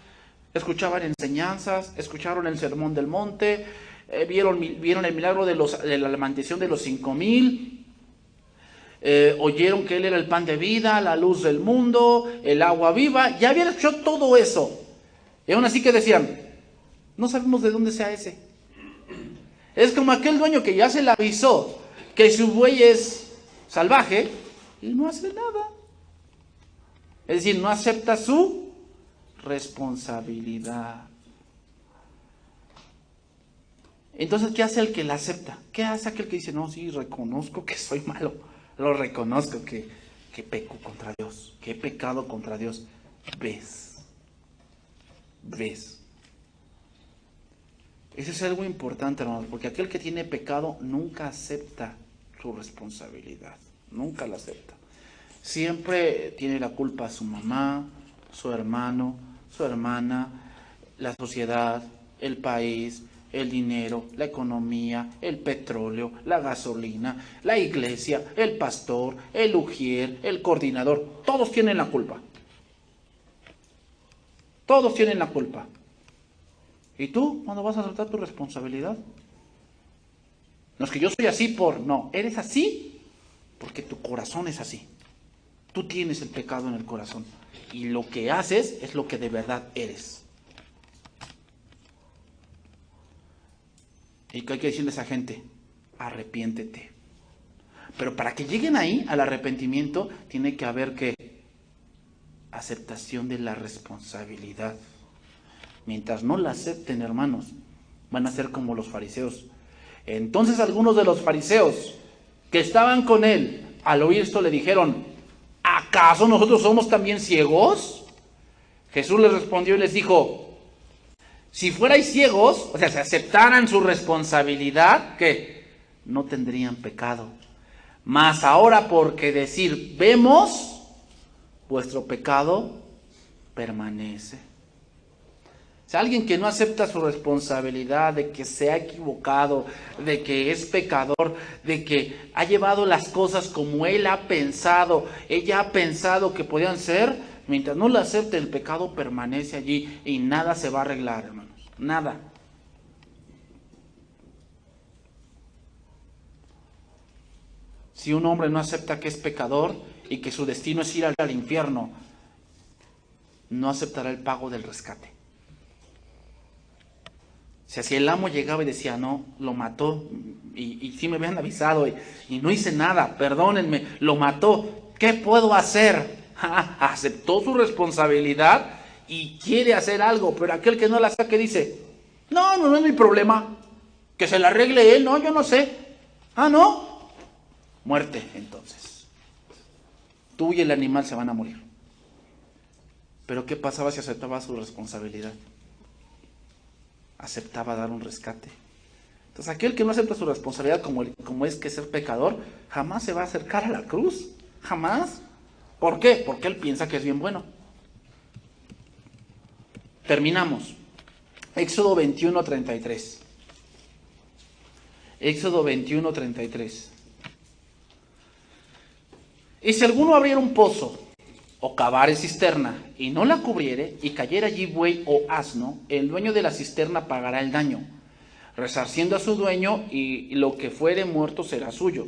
escuchaban enseñanzas, escucharon el sermón del monte, vieron el milagro de la maldición de los 5,000, oyeron que Él era el pan de vida, la luz del mundo, el agua viva, ya habían escuchado todo eso. Y aún así que decían, no sabemos de dónde sea ese. Es como aquel dueño que ya se le avisó que su buey es salvaje y no hace nada. Es decir, no acepta su responsabilidad. Entonces, ¿qué hace el que la acepta? ¿Qué hace aquel que dice, no, sí, reconozco que soy malo, lo reconozco que peco contra Dios, que he pecado contra Dios? Ves. Eso es algo importante, hermanos, porque aquel que tiene pecado nunca acepta su responsabilidad, nunca la acepta. Siempre tiene la culpa su mamá, su hermano, su hermana, la sociedad, el país, el dinero, la economía, el petróleo, la gasolina, la iglesia, el pastor, el ujier, el coordinador, todos tienen la culpa. Todos tienen la culpa. ¿Y tú cuándo vas a aceptar tu responsabilidad? No es que yo soy así no, eres así porque tu corazón es así. Tú tienes el pecado en el corazón y lo que haces es lo que de verdad eres. ¿Y qué hay que decirle a esa gente? Arrepiéntete. Pero para que lleguen ahí, al arrepentimiento, tiene que haber ¿qué? Aceptación de la responsabilidad. Mientras no la acepten, hermanos, van a ser como los fariseos. Entonces algunos de los fariseos que estaban con él, al oír esto le dijeron, ¿acaso nosotros somos también ciegos? Jesús les respondió y les dijo, si fuerais ciegos, o sea, si aceptaran su responsabilidad, ¿qué? No tendrían pecado. Mas ahora porque decir, vemos, vuestro pecado permanece. O sea, alguien que no acepta su responsabilidad de que se ha equivocado, de que es pecador, de que ha llevado las cosas como él ha pensado, ella ha pensado que podían ser, mientras no lo acepte, el pecado permanece allí y nada se va a arreglar, hermanos. Nada. Si un hombre no acepta que es pecador y que su destino es ir al infierno, no aceptará el pago del rescate. O sea, si el amo llegaba y decía, no, lo mató, y sí me habían avisado, y no hice nada, perdónenme, lo mató, ¿qué puedo hacer? Aceptó su responsabilidad y quiere hacer algo, pero aquel que no la saque dice, no es mi problema, que se la arregle él, no, yo no sé. No, muerte entonces. Tú y el animal se van a morir. Pero ¿qué pasaba si aceptaba su responsabilidad? Aceptaba dar un rescate. Entonces aquel que no acepta su responsabilidad como es que ser pecador, jamás se va a acercar a la cruz, jamás. ¿Por qué? Porque él piensa que es bien bueno. Terminamos. Éxodo 21:33. Éxodo 21:33. Y si alguno abriera un pozo o cavare cisterna y no la cubriere y cayera allí buey o asno, el dueño de la cisterna pagará el daño, resarciendo a su dueño, y lo que fuere muerto será suyo.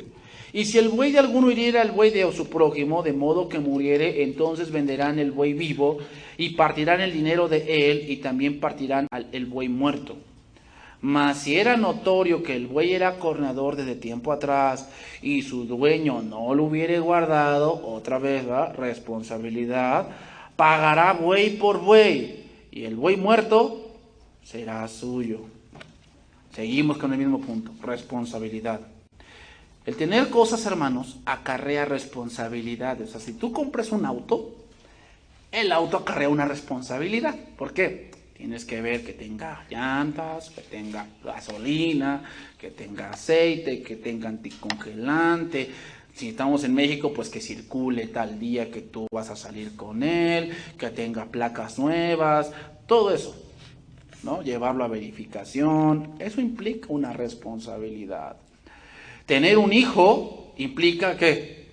Y si el buey de alguno hiriera al buey de su prójimo, de modo que muriere, entonces venderán el buey vivo y partirán el dinero de él, y también partirán el buey muerto. Mas si era notorio que el buey era corneador desde tiempo atrás y su dueño no lo hubiere guardado, otra vez, ¿va? Responsabilidad, pagará buey por buey, y el buey muerto será suyo. Seguimos con el mismo punto, responsabilidad. El tener cosas, hermanos, acarrea responsabilidades. O sea, si tú compras un auto, el auto acarrea una responsabilidad. ¿Por qué? Tienes que ver que tenga llantas, que tenga gasolina, que tenga aceite, que tenga anticongelante. Si estamos en México, pues que circule tal día que tú vas a salir con él, que tenga placas nuevas, todo eso, ¿no? Llevarlo a verificación, eso implica una responsabilidad. Tener un hijo implica ¿qué?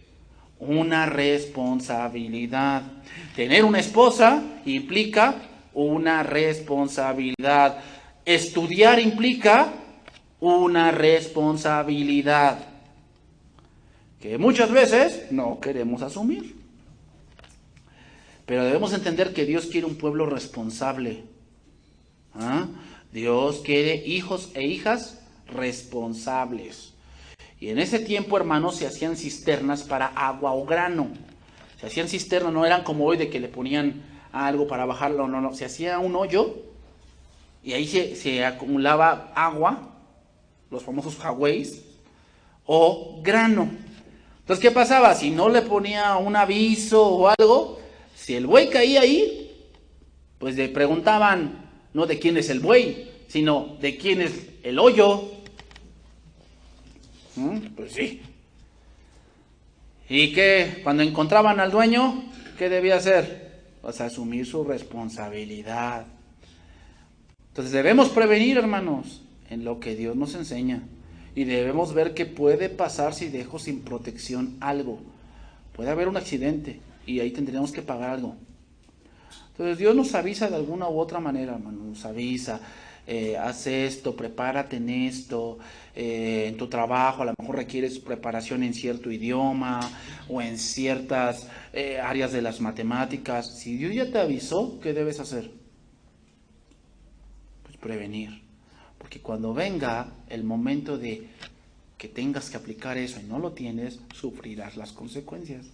Una responsabilidad. Tener una esposa implica una responsabilidad. Estudiar implica una responsabilidad que muchas veces no queremos asumir. Pero debemos entender que Dios quiere un pueblo responsable. Dios quiere hijos e hijas responsables. Y en ese tiempo, hermanos, se hacían cisternas para agua o grano. Se hacían cisternas, no eran como hoy de que le ponían algo para bajarlo, no. Se hacía un hoyo y ahí se acumulaba agua, los famosos jagüeys, o grano. Entonces, ¿qué pasaba? Si no le ponía un aviso o algo, si el buey caía ahí, pues le preguntaban, no de quién es el buey, sino de quién es el hoyo. Pues sí. ¿Y qué? Cuando encontraban al dueño, ¿qué debía hacer? Pues asumir su responsabilidad. Entonces debemos prevenir, hermanos, en lo que Dios nos enseña. Y debemos ver qué puede pasar si dejo sin protección algo. Puede haber un accidente y ahí tendríamos que pagar algo. Entonces Dios nos avisa de alguna u otra manera, hermano, nos avisa, haz esto, prepárate en esto, en tu trabajo a lo mejor requieres preparación en cierto idioma o en ciertas áreas de las matemáticas. Si Dios ya te avisó, ¿qué debes hacer? Pues prevenir, porque cuando venga el momento de que tengas que aplicar eso y no lo tienes, sufrirás las consecuencias.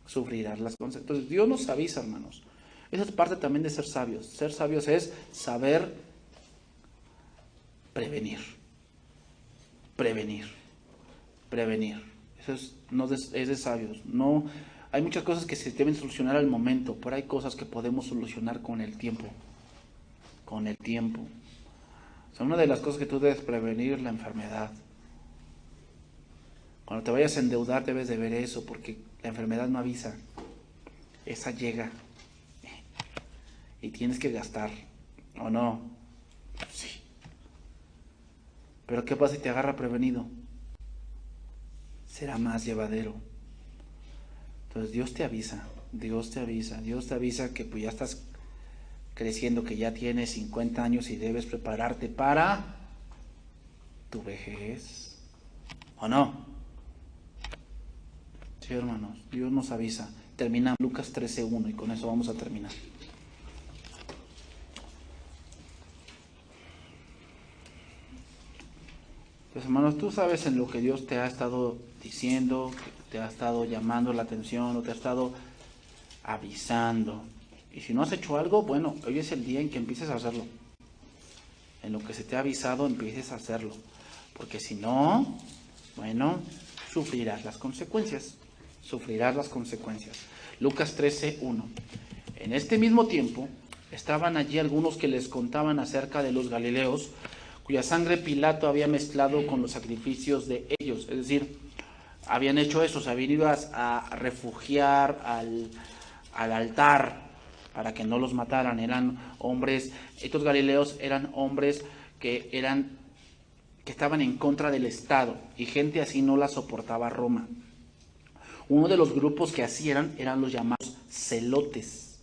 Sufrirás las consecuencias. Entonces Dios nos avisa, hermanos. Esa es parte también de ser sabios. Ser sabios es saber prevenir. Prevenir. Prevenir. Eso es, no es de sabios. No, hay muchas cosas que se deben solucionar al momento, pero hay cosas que podemos solucionar con el tiempo. Con el tiempo. O sea, una de las cosas que tú debes prevenir es la enfermedad. Cuando te vayas a endeudar debes de ver eso, porque la enfermedad no avisa. Esa llega. Y tienes que gastar, ¿o no? Sí. Pero ¿qué pasa si te agarra prevenido? Será más llevadero. Entonces Dios te avisa, Dios te avisa, Dios te avisa que pues ya estás creciendo, que ya tienes 50 años y debes prepararte para tu vejez, ¿o no? Sí, hermanos, Dios nos avisa. Terminamos Lucas 13:1 y con eso vamos a terminar. Pues hermanos, tú sabes en lo que Dios te ha estado diciendo, que te ha estado llamando la atención o te ha estado avisando. Y si no has hecho algo, bueno, hoy es el día en que empieces a hacerlo. En lo que se te ha avisado, empieces a hacerlo. Porque si no, bueno, sufrirás las consecuencias. Sufrirás las consecuencias. Lucas 13:1. En este mismo tiempo, estaban allí algunos que les contaban acerca de los galileos, cuya sangre Pilato había mezclado con los sacrificios de ellos. Es decir, habían hecho eso, se habían ido a refugiar al altar para que no los mataran. Eran hombres, estos galileos eran hombres que estaban en contra del Estado, y gente así no la soportaba Roma. Uno de los grupos que así eran los llamados celotes.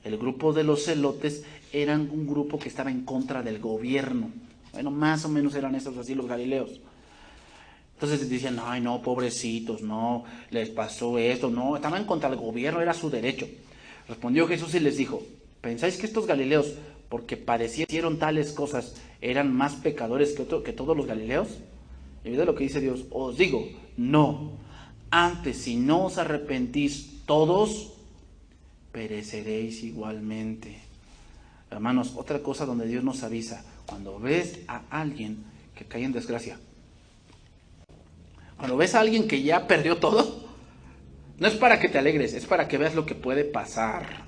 El grupo de los celotes eran un grupo que estaba en contra del gobierno. Bueno, más o menos eran esos así los galileos. Entonces decían, ay no, pobrecitos, no, les pasó esto, no, estaban contra el gobierno, era su derecho. Respondió Jesús y les dijo, ¿pensáis que estos galileos, porque padecieron tales cosas, eran más pecadores que todos los galileos? Y mira lo que dice Dios, os digo, no, antes si no os arrepentís todos, pereceréis igualmente. Hermanos, otra cosa donde Dios nos avisa, cuando ves a alguien que cae en desgracia, cuando ves a alguien que ya perdió todo, no es para que te alegres, es para que veas lo que puede pasar.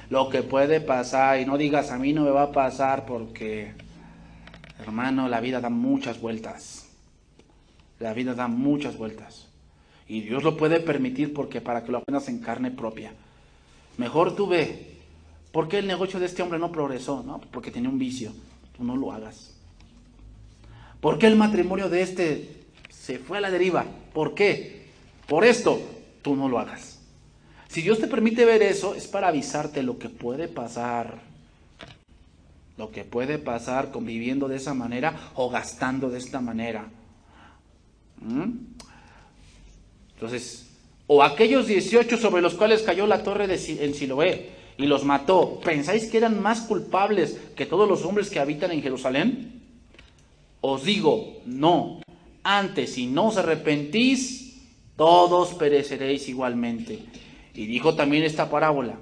Lo que puede pasar, y no digas a mí no me va a pasar porque, hermano, la vida da muchas vueltas. La vida da muchas vueltas. Y Dios lo puede permitir porque para que lo aprendas en carne propia. Mejor tú ve. ¿Por qué el negocio de este hombre no progresó? No, porque tenía un vicio. Tú no lo hagas. ¿Por qué el matrimonio de este se fue a la deriva? ¿Por qué? Por esto, tú no lo hagas. Si Dios te permite ver eso, es para avisarte lo que puede pasar. Lo que puede pasar conviviendo de esa manera o gastando de esta manera. Entonces, o aquellos 18 sobre los cuales cayó la torre en Siloé y los mató, ¿pensáis que eran más culpables que todos los hombres que habitan en Jerusalén? Os digo, no. Antes, si no os arrepentís, todos pereceréis igualmente. Y dijo también esta parábola.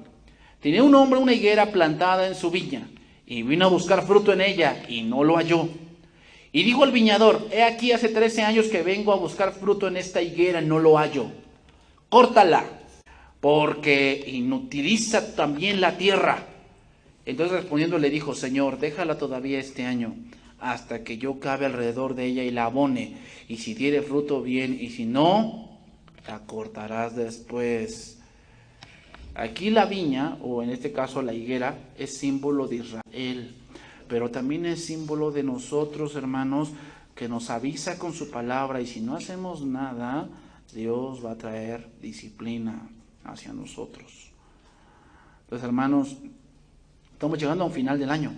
Tenía un hombre una higuera plantada en su viña, y vino a buscar fruto en ella, y no lo halló. Y dijo al viñador, he aquí hace 13 años que vengo a buscar fruto en esta higuera, y no lo hallo. Córtala, porque inutiliza también la tierra. Entonces respondiendo le dijo, Señor, déjala todavía este año, hasta que yo cabe alrededor de ella y la abone, y si diere fruto bien, y si no, la cortarás después. Aquí la viña, o en este caso la higuera, es símbolo de Israel, pero también es símbolo de nosotros, hermanos, que nos avisa con su palabra, y si no hacemos nada, Dios va a traer disciplina hacia nosotros. Entonces, hermanos, estamos llegando a un final del año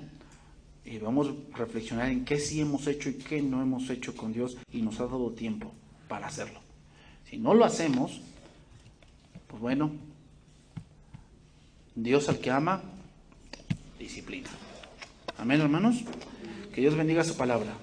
y vamos a reflexionar en qué sí hemos hecho y qué no hemos hecho con Dios, y nos ha dado tiempo para hacerlo. Si no lo hacemos, pues bueno, Dios al que ama, disciplina. Amén, hermanos. Que Dios bendiga su palabra.